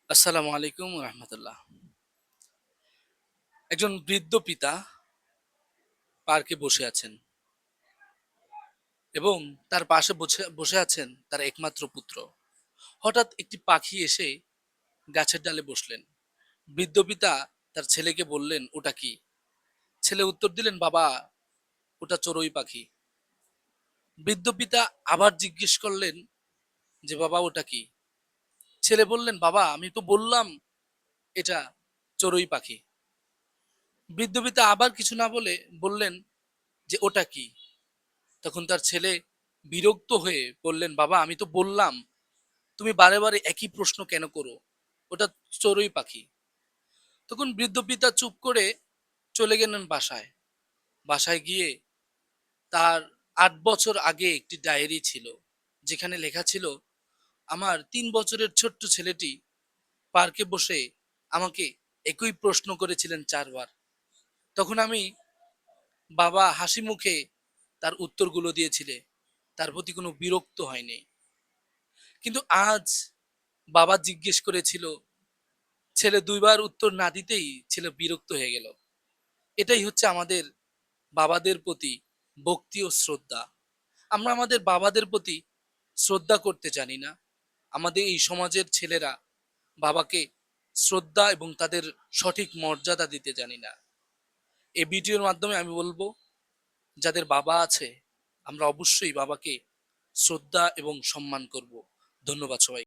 আসসালামু আলাইকুম রহমতুল্লাহ। একজন বৃদ্ধ পিতা পার্কে বসে আছেন এবং তার পাশে বসে বসে আছেন তার একমাত্র পুত্র। হঠাৎ একটি পাখি এসে গাছের ডালে বসলেন। বৃদ্ধ পিতা তার ছেলেকে বললেন, ওটা কি? ছেলে উত্তর দিলেন, বাবা, ওটা চড়ুই পাখি। বৃদ্ধ পিতা আবার জিজ্ঞেস করলেন যে, বাবা, ওটা কি? ছেলে বললেন, বাবা, আমি তো বললাম এটা চড়ুই পাখি। বৃদ্ধ পিতা আবার কিছু না বলে বললেন যে, ওটা কি? তখন তার ছেলে বিরক্ত হয়ে বললেন, বাবা, আমি তো বললাম, তুমি বারে বারে একই প্রশ্ন কেন করো? ওটা চড়ুই পাখি। তখন বৃদ্ধ পিতা চুপ করে চলে গেলেন বাসায়। বাসায় গিয়ে তার ৮ বছর আগে একটি ডায়েরি ছিল, যেখানে লেখা ছিল, আমার ৩ বছরের ছোট্ট ছেলেটি পার্কে বসে আমাকে একই প্রশ্ন করেছিলেন ৪ বার। তখন আমি, বাবা, হাসি মুখে তার উত্তরগুলো দিয়েছিলে, তার প্রতি কোনো বিরক্ত হয়নি। কিন্তু আজ বাবা জিজ্ঞেস করেছিল, ছেলে ২ বার উত্তর না দিতেই ছেলে বিরক্ত হয়ে গেল। এটাই হচ্ছে আমাদের বাবাদের প্রতি ভক্তি ও শ্রদ্ধা। আমরা আমাদের বাবাদের প্রতি শ্রদ্ধা করতে জানি না। আমাদের এই সমাজের ছেলেরা বাবাকে শ্রদ্ধা এবং তাদের সঠিক মর্যাদা দিতে জানি না। এই ভিডিওর মাধ্যমে আমি বলবো, যাদের বাবা আছে, আমরা অবশ্যই বাবাকে শ্রদ্ধা এবং সম্মান করব। ধন্যবাদ সবাই।